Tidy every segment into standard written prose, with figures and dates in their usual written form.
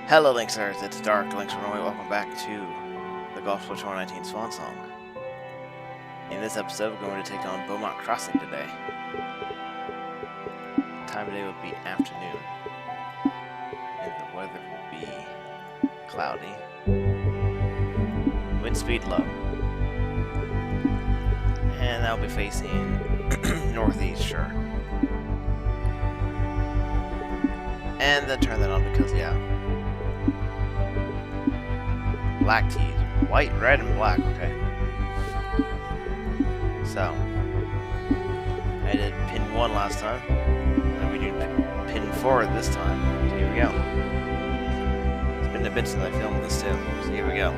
Hello, Linksters. It's Dark. Links from Norway. Welcome back to the Golf Tour 2019 Swansong. In this episode, we're going to take on Beaumont Crossing today. Time of day will be afternoon, and the weather will be cloudy. Wind speed low, and that'll be facing northeast, sure. And then turn that on because, yeah. Black tees. White, red, and black, okay. So, I did pin 1 last time, and we do pin 4 this time. So here we go. It's been a bit since I filmed this too, so here we go.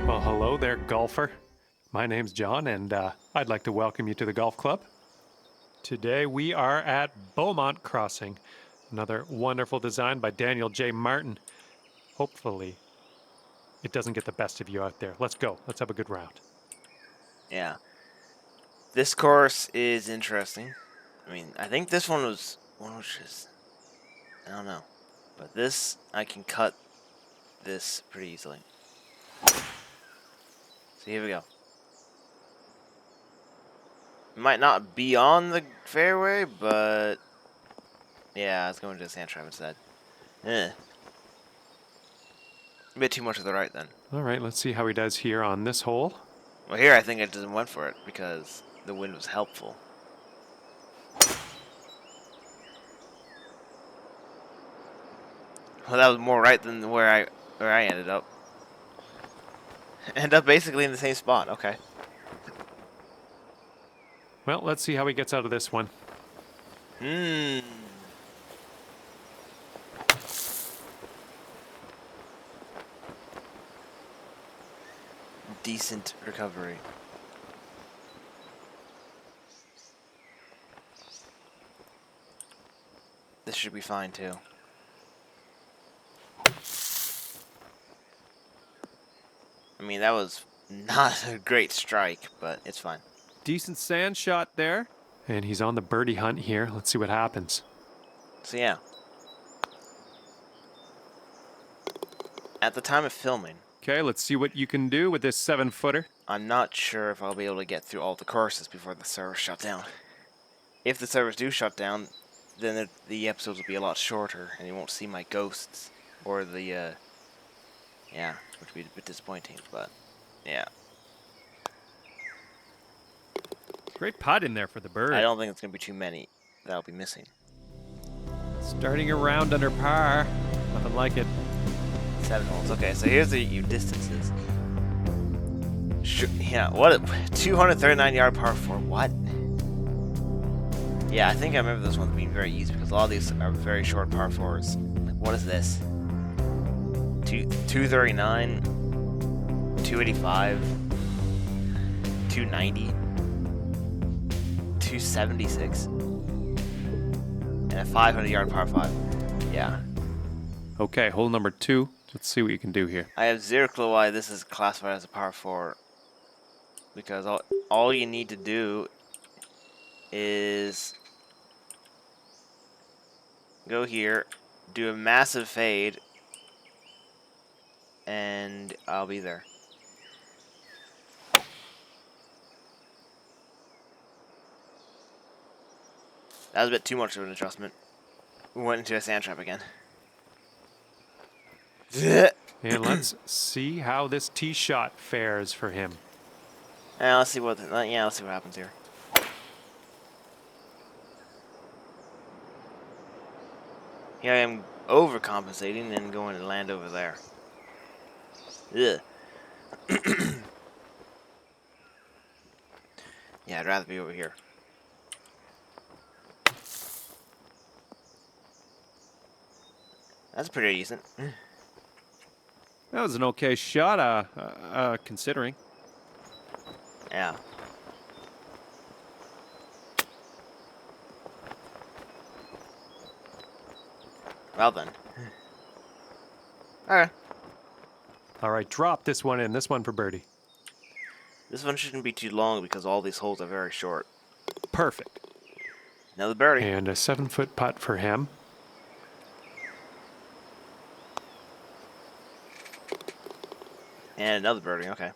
Well, hello there, golfer. My name's John, and I'd like to welcome you to the golf club. Today we are at Beaumont Crossing, another wonderful design by Daniel J. Martin. Hopefully, it doesn't get the best of you out there. Let's go. Let's have a good round. Yeah. This course is interesting. I mean, I think this one was one which is, I don't know. But this, I can cut this pretty easily. So here we go. It might not be on the fairway, but yeah, it's going to the sand trap instead. A bit too much to the right then. All right, let's see how he does here on this hole. Well, here I think I just went for it because the wind was helpful. Well, that was more right than where I ended up. End up basically in the same spot. Okay. Well, let's see how he gets out of this one. Decent recovery. This should be fine too. I mean, that was not a great strike, but it's fine. Decent sand shot there. And he's on the birdie hunt here. Let's see what happens. So yeah. At the time of filming, Okay, let's see what you can do with this 7-footer. I'm not sure if I'll be able to get through all the courses before the servers shut down. If the servers do shut down, then the episodes will be a lot shorter, and you won't see my ghosts, or the, yeah, which would be a bit disappointing, but, yeah. Great putt in there for the bird. I don't think it's going to be too many that I'll be missing. Starting around under par. Nothing like it. 7 holes. Okay, so here's the distances. Yeah, what? 239-yard par 4. What? Yeah, I think I remember this one being very easy because a lot of these are very short par 4s. Like, what is this? 239, 285, 290, 276, and a 500-yard par 5. Yeah. Okay, hole number 2. Let's see what you can do here. I have zero clue why this is classified as a par 4. Because all you need to do is go here, do a massive fade, and I'll be there. That was a bit too much of an adjustment. We went into a sand trap again. And let's see how this tee shot fares for him. Let's see what happens here. Here I am overcompensating and going to land over there. Ugh. Yeah, I'd rather be over here. That's pretty decent. That was an okay shot, considering. Yeah. Well then. Alright. All right, drop this one in. This one for birdie. This one shouldn't be too long because all these holes are very short. Perfect. Another birdie. And a 7-foot putt for him. And another birdie, okay.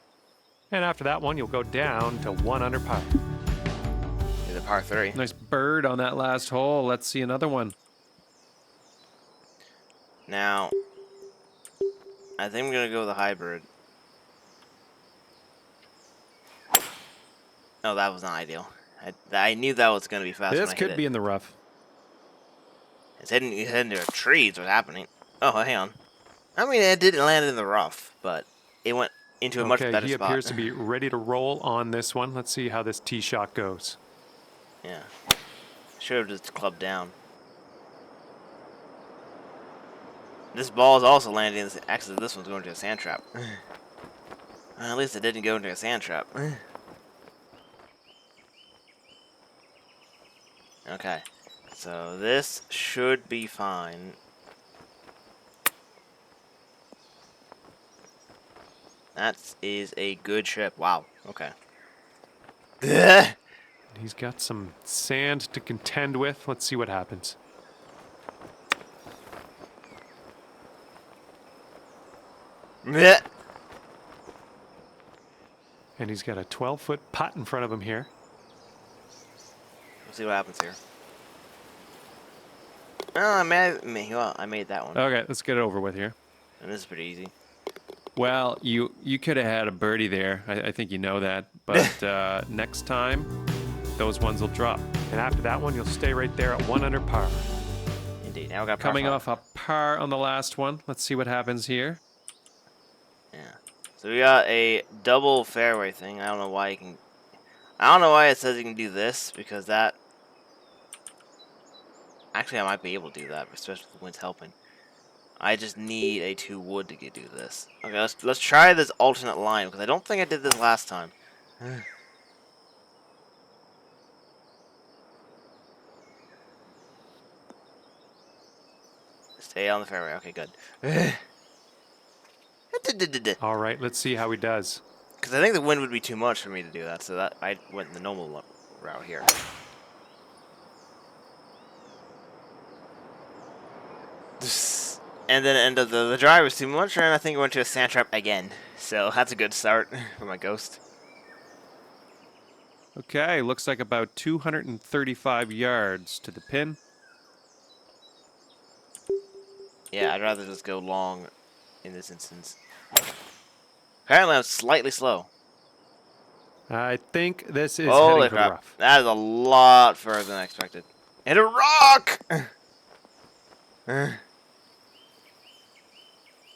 And after that one, you'll go down to 1 under par. Here's a par 3. Nice bird on that last hole. Let's see another one. Now, I think I'm going to go with a hybrid. Oh, that was not ideal. I knew that was going to be fast This when I hit could it. be in the rough. It's heading into a tree is what's happening. Oh, hang on. I mean, it didn't land in the rough, but it went into a much Okay, better he spot. appears to be ready to roll on this one. Let's see how this tee shot goes. Yeah. Should have just clubbed down. This ball is also landing in this. Actually, this one's going to a sand trap. At least it didn't go into a sand trap. Okay. So this should be fine. That is a good chip. Wow. Okay. He's got some sand to contend with. Let's see what happens. And he's got a 12-foot putt in front of him here. We'll see what happens here. Oh, I made that one. Okay, let's get it over with here. And this is pretty easy. Well, you could have had a birdie there. I think you know that. But next time, those ones will drop. And after that one, you'll stay right there at 1 under par. Indeed. Now we got Coming par off a par on the last one. Let's see what happens here. Yeah. So we got a double fairway thing. I don't know why you can. I don't know why it says you can do this because that. Actually, I might be able to do that, especially if the wind's helping. I just need a 2 wood to do this. Okay, let's try this alternate line because I don't think I did this last time. Stay on the fairway. Okay, good. All right, let's see how he does. Because I think the wind would be too much for me to do that, so that I went the normal route here. And then end of the drive was too much, and I think I went to a sand trap again. So that's a good start for my ghost. Okay, looks like about 235 yards to the pin. Yeah, I'd rather just go long in this instance. Apparently I'm slightly slow. I think this is Holy heading for the crap. rough. That is a lot further than I expected. Hit a rock!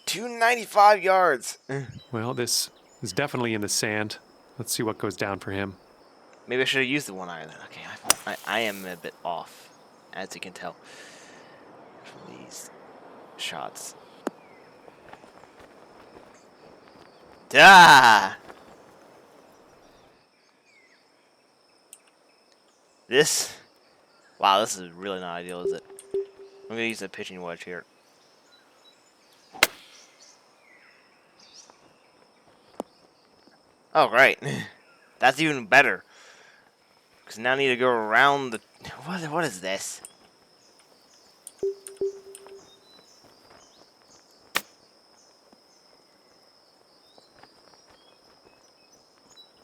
295 yards. Well, this is definitely in the sand. Let's see what goes down for him. Maybe I should have used the 1 iron then. Okay, I am a bit off, as you can tell from these shots. Ah! Wow, this is really not ideal, is it? I'm gonna use a pitching wedge here. Oh, great. That's even better. Because now I need to go around the... What is this?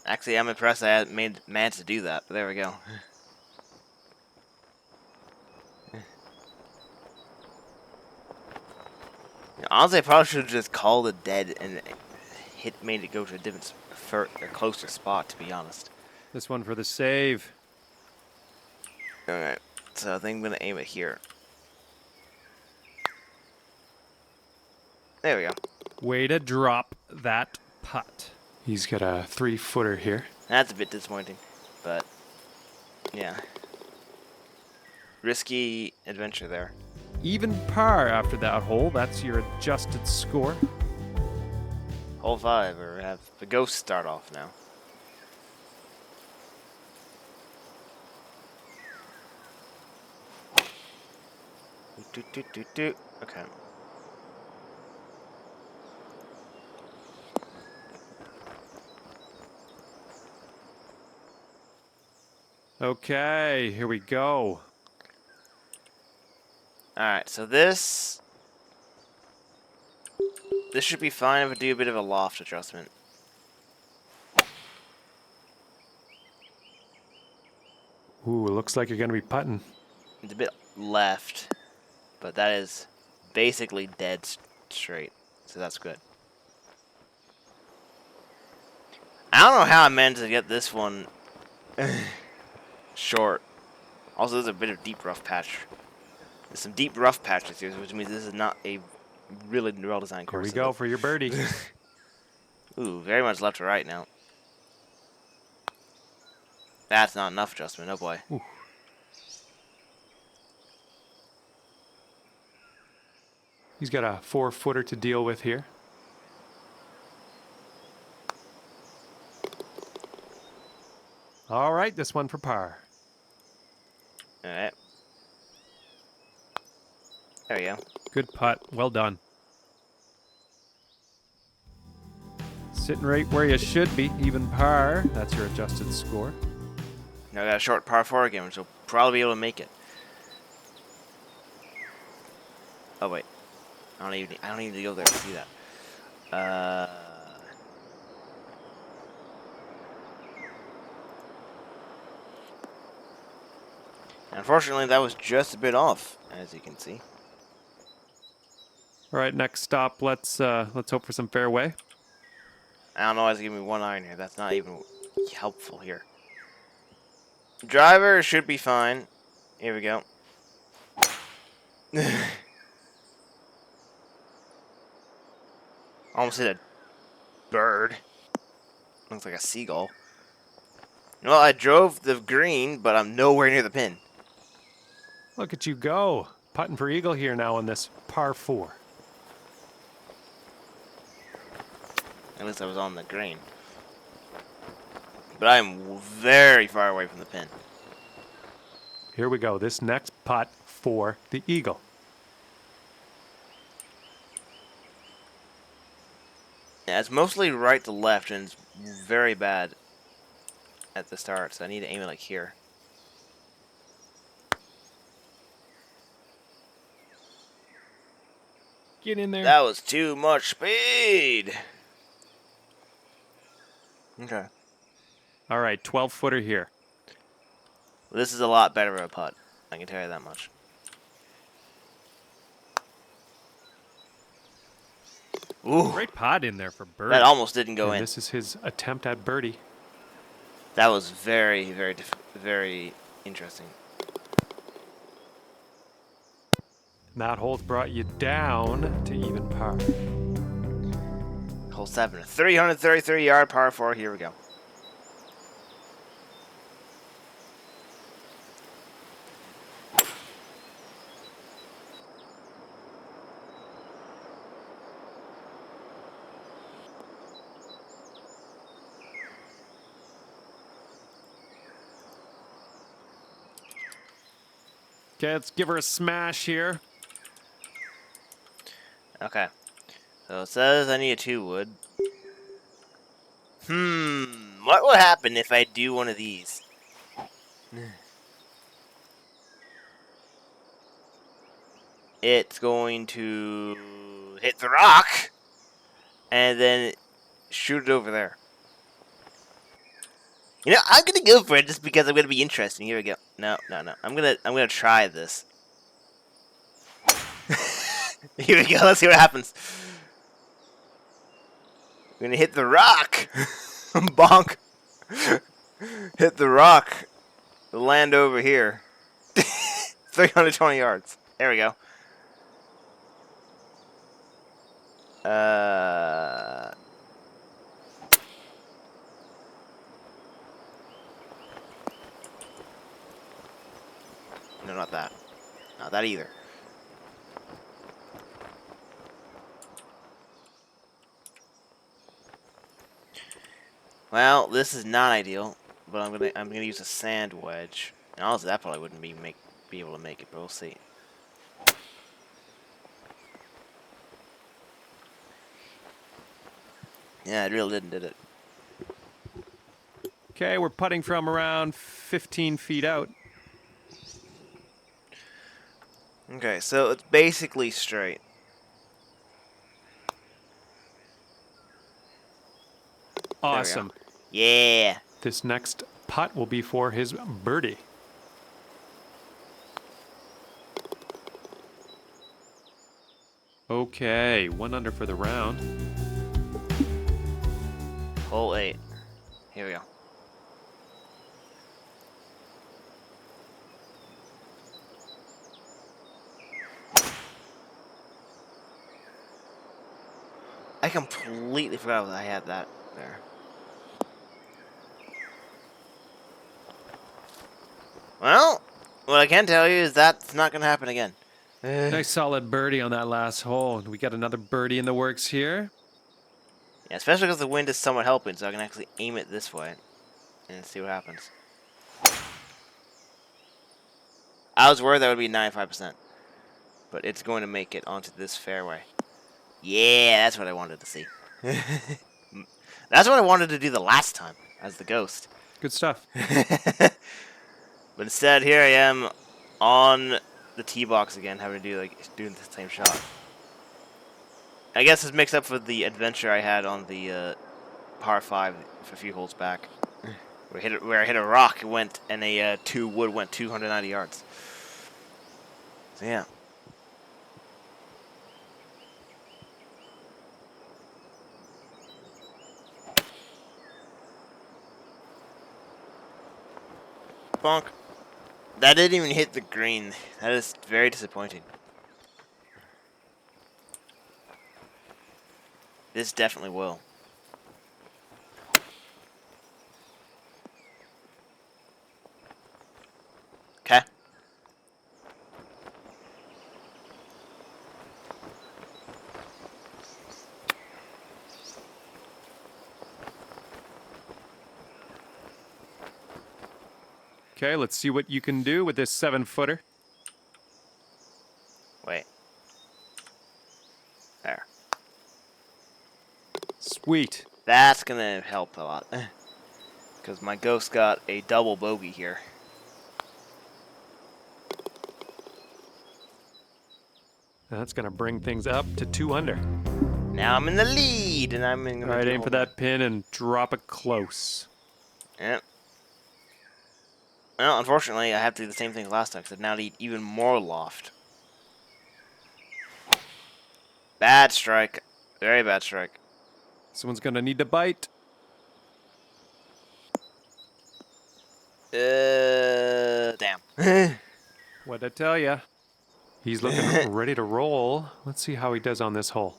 Actually, I'm impressed I managed to do that, but there we go. Honestly, I probably should have just called it dead and made it go to a closer spot, to be honest. This one for the save. Alright, so I think I'm going to aim it here. There we go. Way to drop that putt. He's got a 3-footer here. That's a bit disappointing, but yeah. Risky adventure there. Even par after that hole. That's your adjusted score. Hole 5, or have the ghost start off now. Okay. Okay, here we go. Alright, so this... This should be fine if I do a bit of a loft adjustment. Ooh, it looks like you're going to be putting. It's a bit left, but that is basically dead straight, so that's good. I don't know how I managed to get this one short. Also, there's a bit of deep rough patch. There's some deep rough patches here, which means this is not a really well-designed Here course. we go for your birdie. Ooh, very much left to right now. That's not enough adjustment, oh boy. Ooh. He's got a 4-footer to deal with here. All right, this one for par. Alright. There we go. Good putt. Well done. Sitting right where you should be. Even par. That's your adjusted score. Now I got a short par 4 again, which will probably be able to make it. Oh wait. I don't even need to go there to see that. Unfortunately, that was just a bit off, as you can see. All right, next stop. Let's hope for some fairway. I don't know why it's giving me 1 iron here. That's not even helpful here. Driver should be fine. Here we go. Almost hit a bird. Looks like a seagull. Well, I drove the green, but I'm nowhere near the pin. Look at you go. Putting for eagle here now on this par 4. At least I was on the green. But I'm very far away from the pin. Here we go. This next putt for the eagle. Yeah, it's mostly right to left, and it's very bad at the start, so I need to aim it like here. Get in there. That was too much speed! Okay. All right, 12-footer here. Well, this is a lot better of a putt. I can tell you that much. Ooh, Great putt in there for birdie. that almost didn't go And in. this is his attempt at birdie. That was very, very interesting. And that hole's brought you down to even par. Hole 7, a 333-yard par 4. Here we go. Okay, let's give her a smash here. Okay. So it says I need a 2 wood. What will happen if I do one of these? It's going to hit the rock and then shoot it over there. You know, I'm gonna go for it just because I'm gonna be interesting. Here we go. No. I'm gonna try this. Here we go. Let's see what happens. I'm gonna hit the rock. Bonk. Hit the rock. Land over here. 320 yards. There we go. No, not that. Not that either. Well, this is not ideal, but I'm gonna use a sand wedge. And also, that probably wouldn't be able to make it, but we'll see. Yeah, it really didn't, did it? Okay, we're putting from around 15 feet out. Okay, so it's basically straight. Awesome. Yeah. This next putt will be for his birdie. Okay, 1 under for the round. Hole 8. Here we go. I completely forgot that I had that there. Well, what I can tell you is that's not going to happen again. Nice solid birdie on that last hole. We got another birdie in the works here. Yeah, especially because the wind is somewhat helping, so I can actually aim it this way and see what happens. I was worried that would be 95%, but it's going to make it onto this fairway. Yeah, that's what I wanted to see. That's what I wanted to do the last time, as the ghost. Good stuff. But instead, here I am on the tee box again, having to doing the same shot. I guess it's mixed up with the adventure I had on the par 5 a few holes back, where I hit a rock, it went, and a 2 wood went 290 yards. So yeah. Bonk. That didn't even hit the green. That is very disappointing. This definitely will. Okay. Okay, let's see what you can do with this 7-footer. Wait. There. Sweet. That's gonna help a lot. Because my ghost got a double bogey here. That's going to bring things up to 2 under. Now I'm in the lead, and I'm in. All right, aim for that pin and drop it close. Yep. Well, unfortunately, I have to do the same thing as last time, because I now need even more loft. Bad strike. Very bad strike. Someone's going to need to bite. Damn. What'd I tell ya? He's looking ready to roll. Let's see how he does on this hole.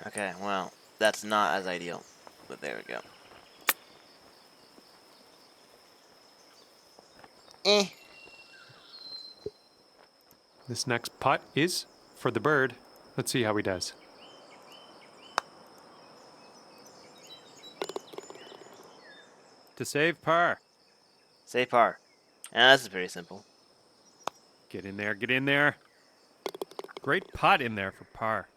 Okay, well, that's not as ideal, but there we go. Eh. This next putt is for the bird. Let's see how he does. To save par. Save par. Yeah, this is pretty simple. Get in there, get in there. Great putt in there for par.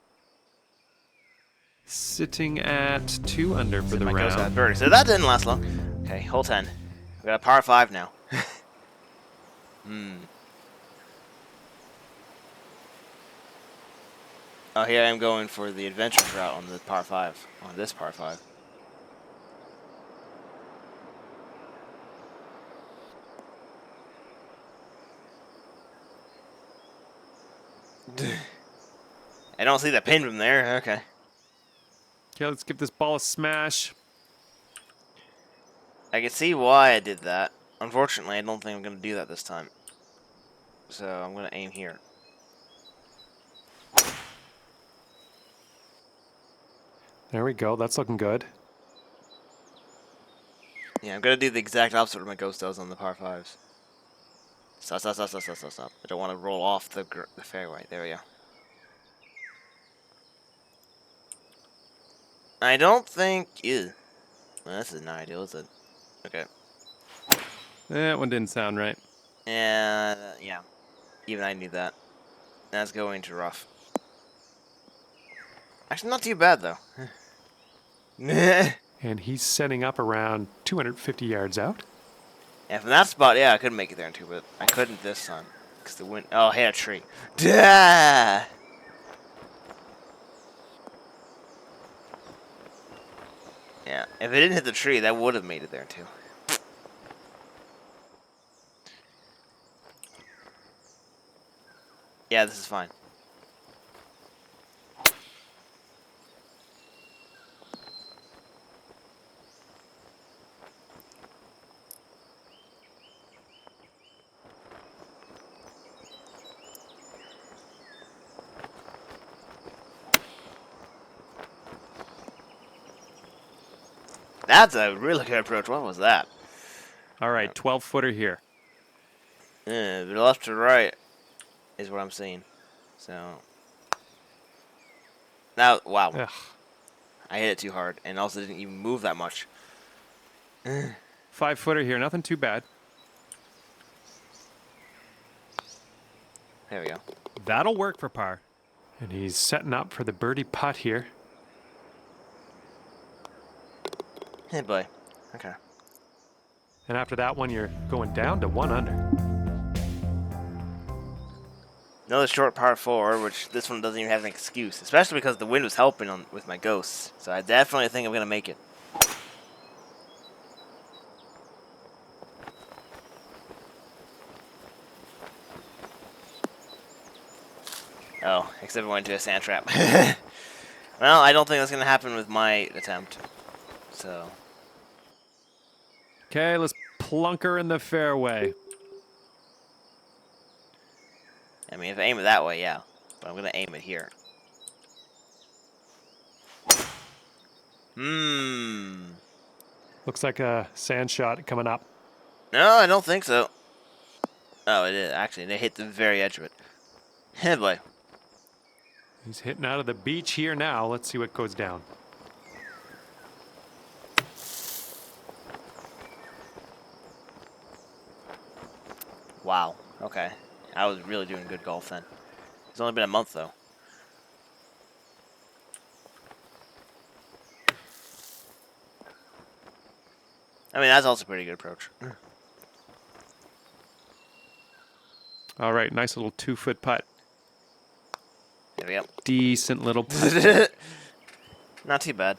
Sitting at 2 under for the My ghost got a round. birdie. So that didn't last long. Okay, hole 10. We got a par 5 now. Oh, here I am going for the adventure route on the par 5. On this par 5. I don't see the pin from there. Okay. Okay, let's give this ball a smash. I can see why I did that. Unfortunately, I don't think I'm going to do that this time. So I'm going to aim here. There we go. That's looking good. Yeah, I'm going to do the exact opposite of what my ghost does on the par 5s. Stop, stop, stop, stop, stop, stop, stop. I don't want to roll off the fairway. There we go. I don't think... Ew. Well, this is not ideal, is it? Okay. That one didn't sound right. Yeah. Even I knew that. That's going to rough. Actually, not too bad though. Yeah, And he's setting up around 250 yards out. from that spot, yeah, I could make it there in two, but I couldn't this time because the wind. Oh, I hit a tree. Duh! Yeah, if it didn't hit the tree, that would have made it there too. Yeah, this is fine. That's a really good approach. What was that? All right, 12 footer here. Left to right is what I'm seeing. So now, wow, Ugh. I hit it too hard, and also didn't even move that much. 5 footer here, nothing too bad. There we go. That'll work for par. And he's setting up for the birdie putt here. Hey, boy. Okay. And after that one, you're going down to 1 under. Another short par four, which this one doesn't even have an excuse, especially because the wind was helping with my ghosts. So I definitely think I'm gonna make it. Oh, except it went into a sand trap. Well, I don't think that's gonna happen with my attempt. So Okay, let's plunk her in the fairway. I mean, if I aim it that way, yeah, but I'm gonna aim it here. Looks like a sand shot coming up. No, I don't think so. Oh, it is actually. They hit the very edge of it. Hey, boy. He's hitting out of the beach here now. Let's see what goes down. Wow. Okay. I was really doing good golf then. It's only been a month though. I mean, that's also a pretty good approach. All right, nice little 2-foot putt. There we go. Decent little putt. Not too bad.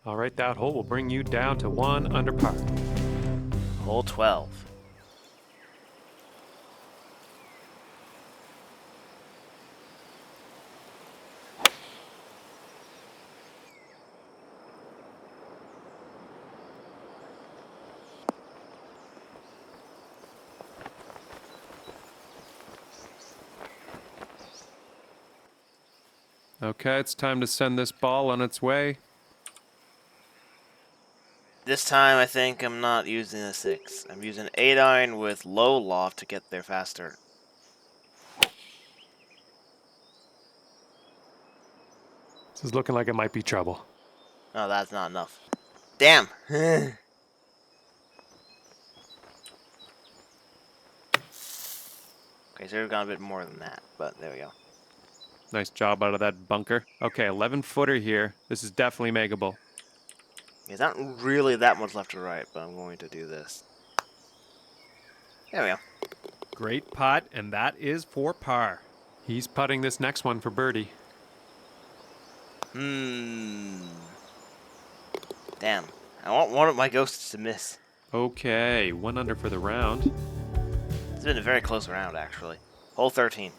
All right, that hole will bring you down to 1 under par. Hole 12. Okay, it's time to send this ball on its way. This time, I think I'm not using a 6. I'm using an 8-iron with low loft to get there faster. This is looking like it might be trouble. Oh, that's not enough. Damn! Okay, so we've gone a bit more than that, but there we go. Nice job out of that bunker. Okay, 11 footer here. This is definitely makeable. There's not really that much left to right, but I'm going to do this. There we go. Great putt, and that is for par. He's putting this next one for birdie. Damn. I want one of my ghosts to miss. Okay, 1 under for the round. It's been a very close round, actually. Hole 13.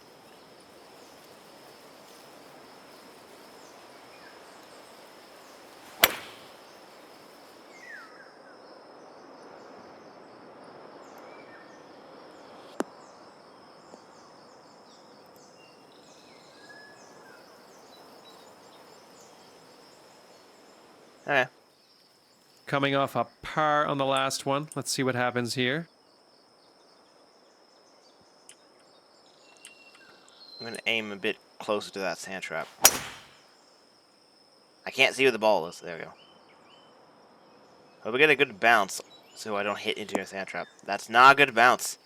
Okay. Coming off a par on the last one. Let's see what happens here. I'm going to aim a bit closer to that sand trap. I can't see where the ball is. There we go. Hope we get a good bounce so I don't hit into a sand trap. That's not a good bounce.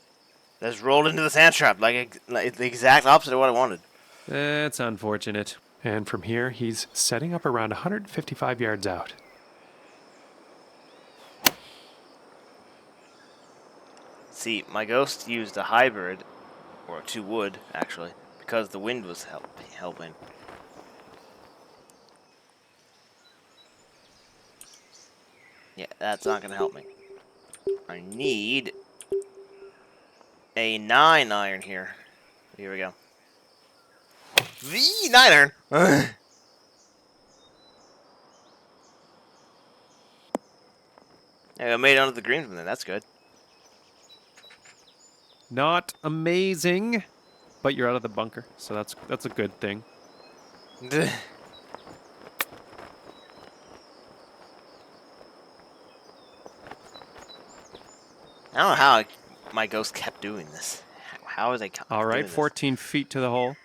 That's rolled into the sand trap, like the exact opposite of what I wanted. That's unfortunate. And from here, he's setting up around 155 yards out. See, my ghost used a hybrid, or 2 wood, actually, because the wind was helping. Yeah, that's not gonna help me. I need a 9 iron here. Here we go. The 9 iron! Yeah, I made it onto the green from there, that's good. Not amazing, but you're out of the bunker, so that's a good thing. I don't know how my ghost kept doing this. How was I All right, doing this? 14 feet to the hole.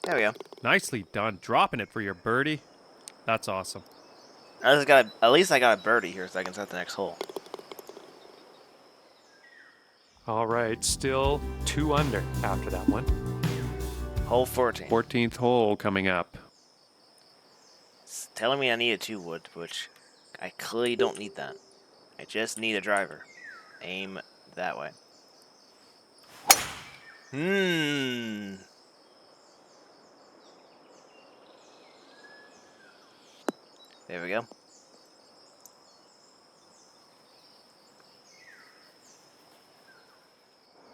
There we go. Nicely done, dropping it for your birdie. That's awesome. At least I got a birdie here so I can set the next hole. All right, still 2 under after that one. Hole 14. 14th hole coming up. It's telling me I need a 2 wood, which I clearly don't need that. I just need a driver. Aim that way. There we go.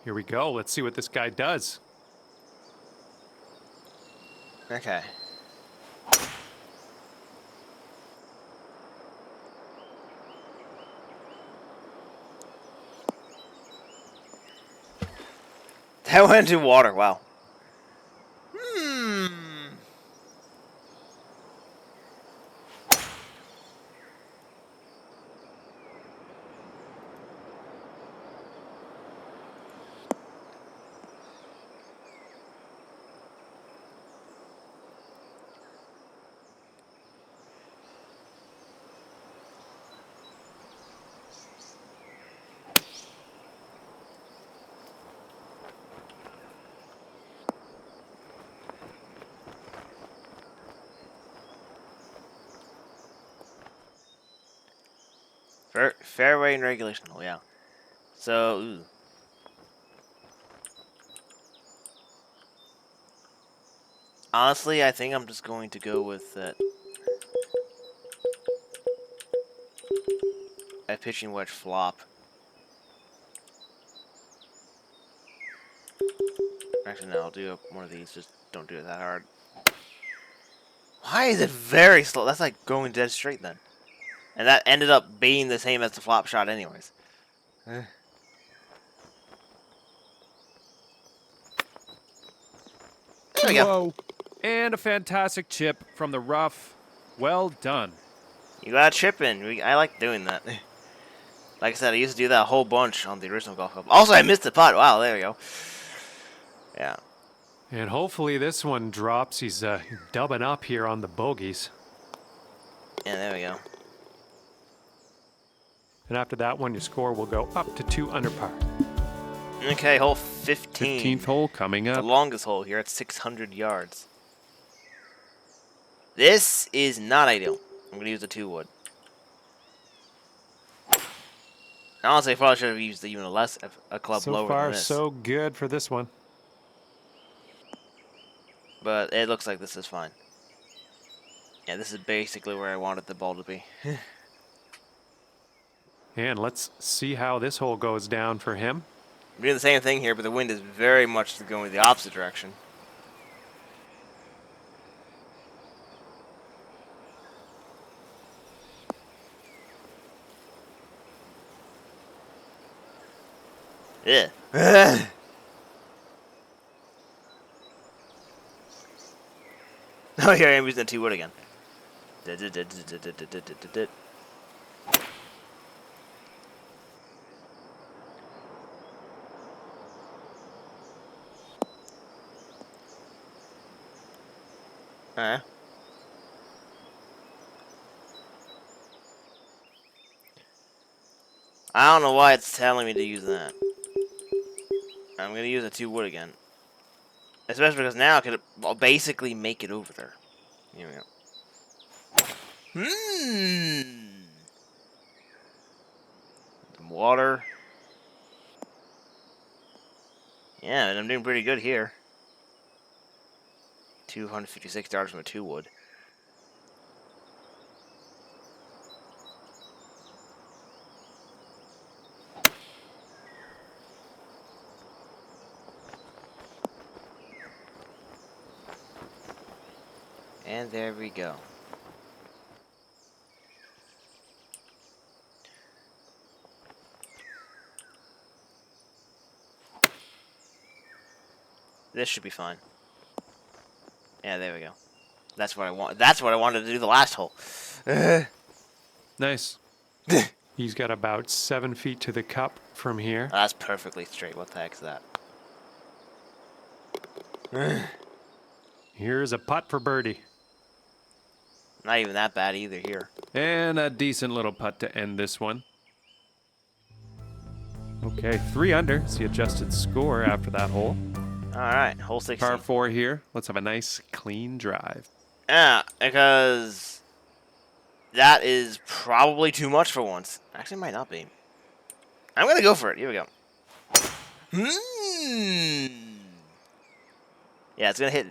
Here we go. Let's see what this guy does. Okay. That went into water, wow. Fairway and regulation hole, yeah. So, ooh. Honestly, I think I'm just going to go with that. A pitching wedge flop. Actually, no, I'll do one of these. Just don't do it that hard. Why is it very slow? That's like going dead straight then. And that ended up being the same as the flop shot anyways. There we go. Whoa. And a fantastic chip from the rough. Well done. You got a chip in. I like doing that. Like I said, I used to do that a whole bunch on the original golf club. Also, I missed the putt. Wow, there we go. Yeah. And hopefully this one drops. He's dubbing up here on the bogeys. Yeah, there we go. And after that one, your score will go up to 2 under par. Okay, hole 15. 15th hole coming The up. longest hole here at 600 yards. This is not ideal. I'm going to use a 2-wood. Honestly, I probably should have used even a club So lower far, than this. so good for this one. But it looks like this is fine. Yeah, this is basically where I wanted the ball to be. And let's see how this hole goes down for him. I'm doing the same thing here, but the wind is very much going the opposite direction. Yeah. Oh, here I'm using the 2-wood again. I don't know why it's telling me to use that. I'm gonna use a 2 wood again. Especially because now I could basically make it over there. Here we go. Some water. Yeah, and I'm doing pretty good here. $256 from a 2 wood. And there we go. This should be fine. Yeah, there we go. That's what I want. That's what I wanted to do the last hole. Nice. He's got about 7 feet to the cup from here. That's perfectly straight. What the heck's that? Here's a putt for birdie. Not even that bad either here. And a decent little putt to end this one. Okay, 3 under. It's the adjusted score after that hole. Alright, hole 16. Par 4 here. Let's have a nice, clean drive. Yeah, because that is probably too much for once. Actually, it might not be. I'm going to go for it. Here we go. Yeah, it's going to hit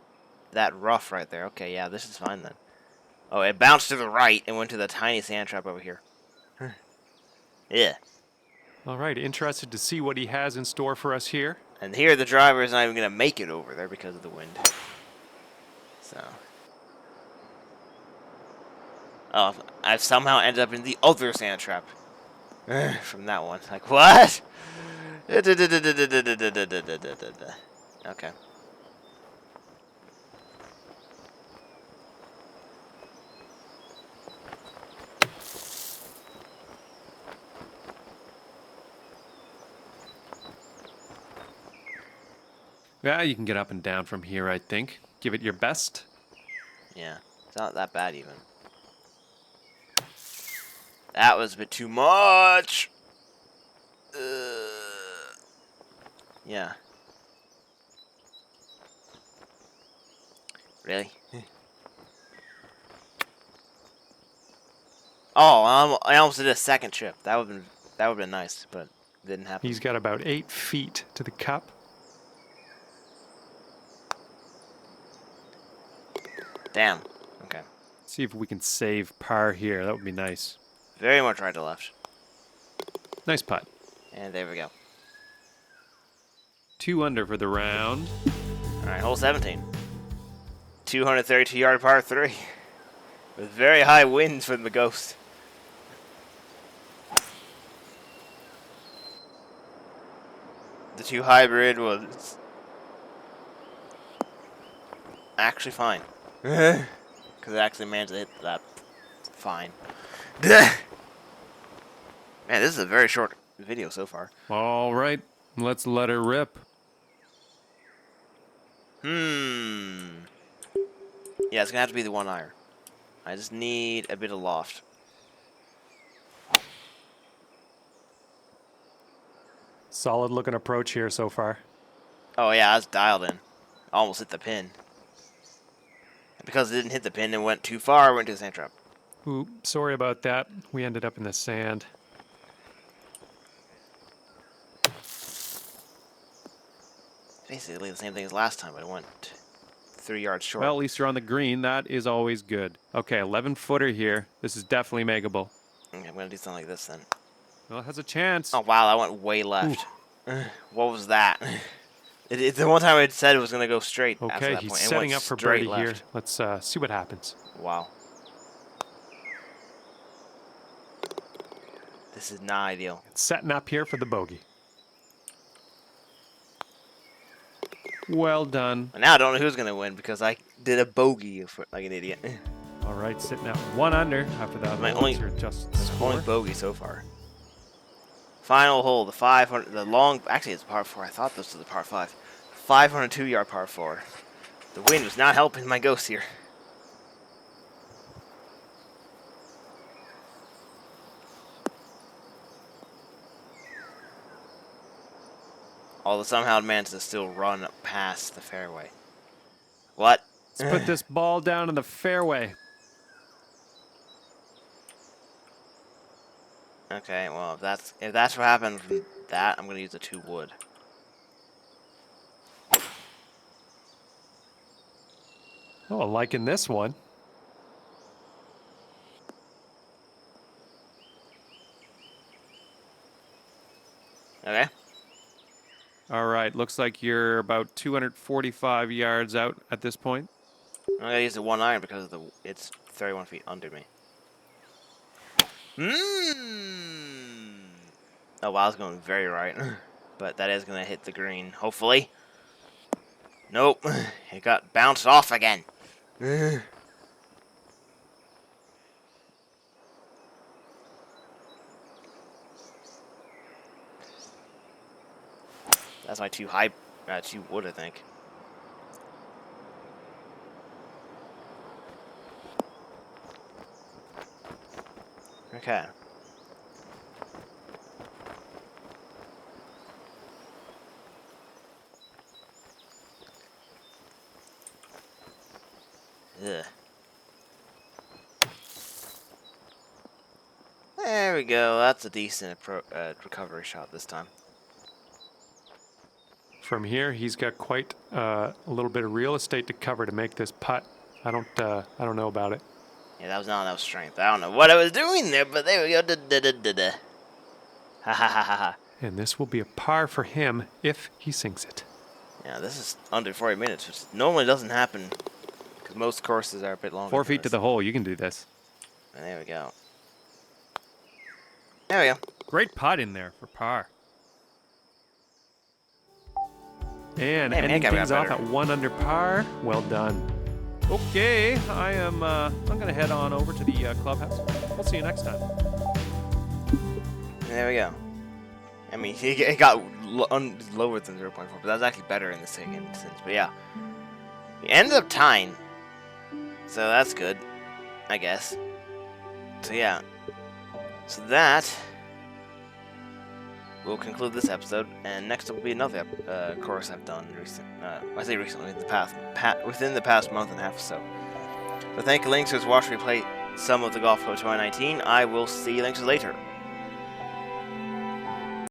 that rough right there. Okay, yeah, this is fine then. Oh, it bounced to the right and went to the tiny sand trap over here. Yeah. All right, interested to see what he has in store for us here. And here the driver is not even going to make it over there because of the wind. So. Oh, I've somehow ended up in the other sand trap. From that one. Like, what? Okay. Yeah, you can get up and down from here, I think. Give it your best. Yeah, it's not that bad even. That was a bit too much. Yeah. Really? Oh, I almost did a second chip. That would have been nice, but it didn't happen. He's got about 8 feet to the cup. Damn. Okay. See if we can save par here. That would be nice. Very much right to left. Nice putt. And there we go. 2 under for the round. Alright, hole 17. 232-yard par 3. With very high winds from the ghost. The 2 hybrid was actually fine. Because it actually managed to hit that fine. Man, this is a very short video so far. All right, let's let her rip. Yeah, it's going to have to be the 1 iron. I just need a bit of loft. Solid looking approach here so far. Oh yeah, I was dialed in. Almost hit the pin. Because it didn't hit the pin and went too far, I went to the sand trap. Ooh, sorry about that. We ended up in the sand. Basically the same thing as last time, but it went 3 yards short. Well, at least you're on the green. That is always good. Okay, 11-footer here. This is definitely makeable. Okay, I'm going to do something like this then. Well, it has a chance. Oh wow, I went way left. What was that? It's the one time I said it was going to go straight after Okay, that he's point. It setting went up for straight birdie here. left. Let's see what happens. Wow. This is not ideal. It's setting up here for the bogey. Well done. And now I don't know who's going to win because I did a bogey like an idiot. All right, sitting at 1 under after that. My hole. only- It's your adjusted It's score. only bogey so far. Final hole, the 500, the long, actually it's par 4. I thought this was the par 5. 502-yard par 4. The wind was not helping my ghost here. Although somehow it managed to still run past the fairway. What? Let's put this ball down in the fairway. Okay, well if that's what happened from that, I'm gonna use the 2 wood. Oh, liking this one. Okay. All right, looks like you're about 245 yards out at this point. I'm gonna use the 1 iron because it's 31 feet under me. Oh wow, I was going very right. But that is gonna hit the green, hopefully. Nope. It got bounced off again. That's my 2 high 2 wood, I think. Okay. Ugh. There we go. That's a decent recovery shot this time. From here, he's got quite a little bit of real estate to cover to make this putt. I don't know about it. Yeah, that was not enough strength. I don't know what I was doing there, but there we go. Da-da-da-da-da. Ha ha ha ha ha. And this will be a par for him if he sinks it. Yeah, this is under 40 minutes, which normally doesn't happen because most courses are a bit longer. 4 feet to the hole. You can do this. And there we go. There we go. Great putt in there for par. And Man, ending Hank, I got things off better. at 1 under par. Well done. Okay, I'm gonna head on over to the clubhouse. We'll see you next time. And there we go. I mean, it got lower than 0.4, but that's actually better in the second instance. But yeah, we ended up tying, so that's good, I guess. So yeah, so that will conclude this episode, and next up will be another course I've done I say recently, within the past month and a half or so. So thank you, Links, for watching me play some of the Golf Club 2019. I will see you links later.